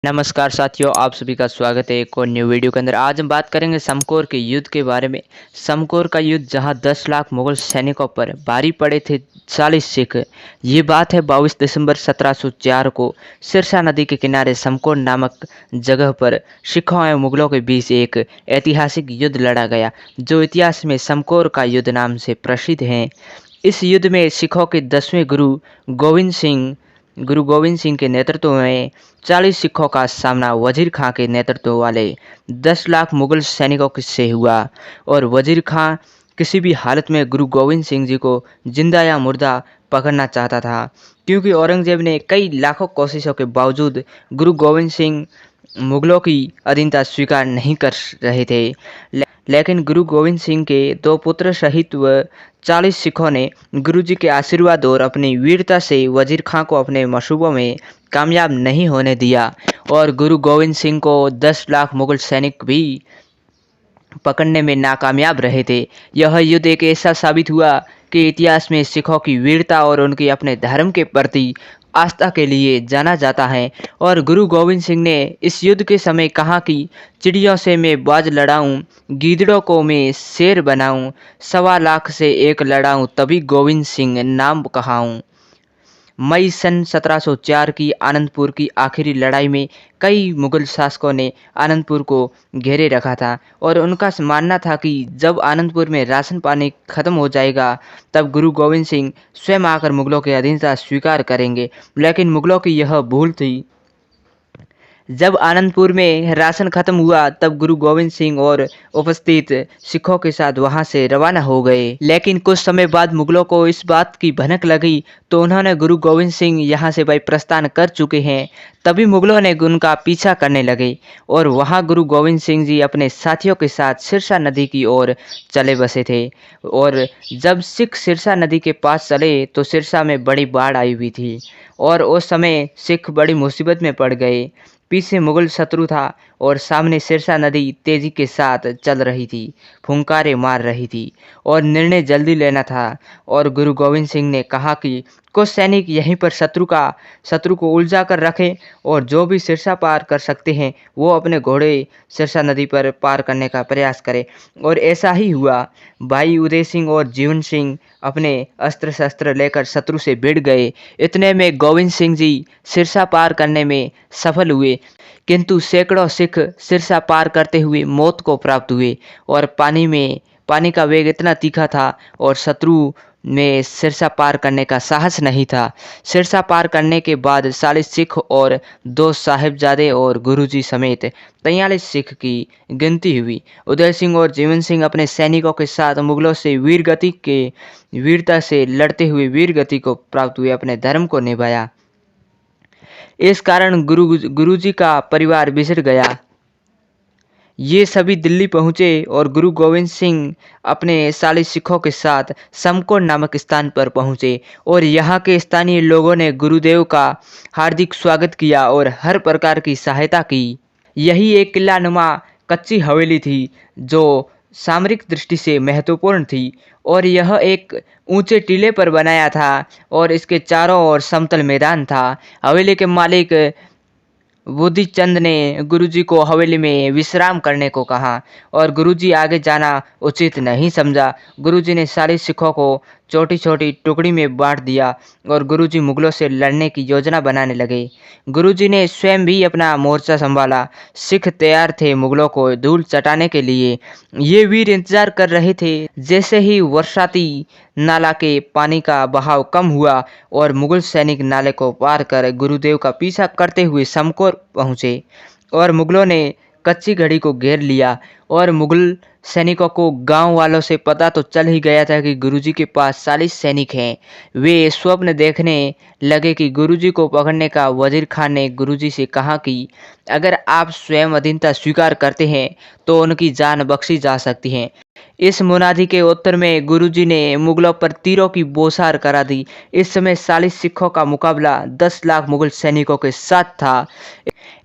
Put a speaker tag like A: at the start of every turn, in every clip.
A: नमस्कार साथियों, आप सभी का स्वागत है एक और न्यू वीडियो के अंदर। आज हम बात करेंगे समकोर के युद्ध के बारे में। समकोर का युद्ध जहां 10 लाख मुगल सैनिकों पर भारी पड़े थे 40 सिख। ये बात है 22 दिसंबर 1704 को सिरसा नदी के किनारे समकोर नामक जगह पर सिखों एवं मुगलों के बीच एक ऐतिहासिक युद्ध लड़ा गया, जो इतिहास में समकोर का युद्ध नाम से प्रसिद्ध है। इस युद्ध में सिखों के 10वें गुरु गोविंद सिंह के नेतृत्व में 40 सिखों का सामना वजीर खां के नेतृत्व वाले 10 लाख मुगल सैनिकों से हुआ। और वजीर खां किसी भी हालत में गुरु गोविंद सिंह जी को जिंदा या मुर्दा पकड़ना चाहता था, क्योंकि औरंगजेब ने कई लाखों कोशिशों के बावजूद गुरु गोविंद सिंह मुगलों की अधीनता स्वीकार नहीं कर रहे थे। लेकिन गुरु गोविंद सिंह के दो पुत्र सहित व 40 सिखों ने गुरु जी के आशीर्वाद और अपनी वीरता से वजीर खां को अपने मंसूबों में कामयाब नहीं होने दिया, और गुरु गोविंद सिंह को 10 लाख मुगल सैनिक भी पकड़ने में नाकामयाब रहे थे। यह युद्ध एक ऐसा साबित हुआ कि इतिहास में सिखों की वीरता और उनकी अपने धर्म के प्रति आस्था के लिए जाना जाता है। और गुरु गोविंद सिंह ने इस युद्ध के समय कहा कि चिड़ियों से मैं बाज लड़ाऊं, गीदड़ों को मैं शेर बनाऊं, 1.25 से एक लड़ाऊं, तभी गोविंद सिंह नाम कहाऊं। मई सन 1704 की आनंदपुर की आखिरी लड़ाई में कई मुगल शासकों ने आनंदपुर को घेरे रखा था, और उनका मानना था कि जब आनंदपुर में राशन पानी खत्म हो जाएगा तब गुरु गोविंद सिंह स्वयं आकर मुगलों की अधीनता स्वीकार करेंगे। लेकिन मुगलों की यह भूल थी। जब आनंदपुर में राशन खत्म हुआ तब गुरु गोविंद सिंह और उपस्थित सिखों के साथ वहां से रवाना हो गए। लेकिन कुछ समय बाद मुगलों को इस बात की भनक लगी, तो उन्होंने गुरु गोविंद सिंह यहाँ से भाई प्रस्थान कर चुके हैं, तभी मुगलों ने उनका पीछा करने लगे। और वहां गुरु गोविंद सिंह जी अपने साथियों के साथ सिरसा नदी की ओर चले बसे थे। और जब सिख सिरसा नदी के पास चले तो सिरसा में बड़ी बाढ़ आई हुई थी, और उस समय सिख बड़ी मुसीबत में पड़ गए। पीछे मुगल शत्रु था और सामने सिरसा नदी तेजी के साथ चल रही थी, फुंकारे मार रही थी, और निर्णय जल्दी लेना था। और गुरु गोविंद सिंह ने कहा कि कुछ सैनिक यहीं पर शत्रु को उलझा कर रखें, और जो भी सिरसा पार कर सकते हैं वो अपने घोड़े सिरसा नदी पर पार करने का प्रयास करें। और ऐसा ही हुआ। भाई उदय सिंह और जीवन सिंह अपने अस्त्र शस्त्र लेकर शत्रु से भिड़ गए। इतने में गोविंद सिंह जी सिरसा पार करने में सफल हुए, किंतु सैकड़ों सिख सिरसा पार करते हुए मौत को प्राप्त हुए। और पानी का वेग इतना तीखा था और शत्रु में सिरसा पार करने का साहस नहीं था। सिरसा पार करने के बाद 40 सिख और 2 साहिबजादे और गुरुजी समेत 43 सिख की गिनती हुई। उदय सिंह और जीवन सिंह अपने सैनिकों के साथ मुगलों से वीरता से लड़ते हुए वीरगति को प्राप्त हुए, अपने धर्म को निभाया। इस कारण गुरुजी का परिवार बिछड़ गया। ये सभी दिल्ली पहुंचे और गुरु गोविंद सिंह अपने 40 सिखों के साथ समकोर नामक स्थान पर पहुंचे, और यहाँ के स्थानीय लोगों ने गुरुदेव का हार्दिक स्वागत किया और हर प्रकार की सहायता की। यही एक किला नुमा कच्ची हवेली थी जो सामरिक दृष्टि से महत्वपूर्ण थी, और यह एक ऊंचे टीले पर बनाया था और इसके चारों ओर समतल मैदान था। हवेली के मालिक बुद्धिचंद ने गुरुजी को हवेली में विश्राम करने को कहा, और गुरुजी आगे जाना उचित नहीं समझा। गुरुजी ने सारे सिखों को छोटी छोटी टुकड़ी में बांट दिया और गुरुजी मुगलों से लड़ने की योजना बनाने लगे। गुरुजी ने स्वयं भी अपना मोर्चा संभाला। सिख तैयार थे मुगलों को धूल चटाने के लिए। ये वीर इंतजार कर रहे थे। जैसे ही वर्षाती नाला के पानी का बहाव कम हुआ और मुगल सैनिक नाले को पार कर गुरुदेव का पीछा करते हुए समकोर पहुंचे, और मुगलों ने कच्ची घड़ी को घेर लिया। और मुगल सैनिकों को गांव वालों से पता तो चल ही गया था कि गुरुजी के पास 40 सैनिक हैं। वे स्वप्न देखने लगे कि गुरुजी को पकड़ने का। वजीर खान ने गुरुजी से कहा कि अगर आप स्वयं अधीनता स्वीकार करते हैं तो उनकी जान बख्शी जा सकती है। इस मुनादी के उत्तर में गुरुजी ने मुगलों पर तीरों की बौछार करा दी। इस समय 40 सिखों का मुकाबला 10 लाख मुगल सैनिकों के साथ था।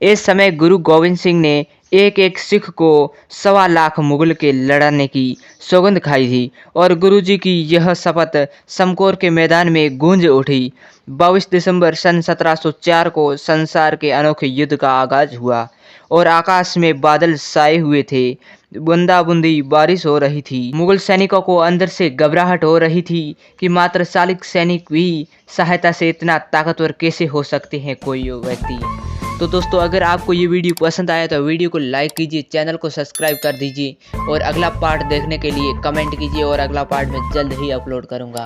A: इस समय गुरु गोविंद सिंह ने एक एक सिख को 1.25 लाख मुगल के लड़ने की सौगंध खाई थी और गुरुजी की यह शपथ समकोर के मैदान में गूंज उठी। 22 दिसंबर सन 1704 को संसार के अनोखे युद्ध का आगाज हुआ और आकाश में बादल छाए हुए थे। बूंदाबूंदी बारिश हो रही थी। मुगल सैनिकों को अंदर से घबराहट हो रही थी कि मात्र 40 सैनिक भी सहायता से इतना ताकतवर कैसे हो सकते हैं कोई व्यक्ति। तो दोस्तों, अगर आपको ये वीडियो पसंद आया तो वीडियो को लाइक कीजिए, चैनल को सब्सक्राइब कर दीजिए और अगला पार्ट देखने के लिए कमेंट कीजिए और अगला पार्ट मैं जल्द ही अपलोड करूँगा।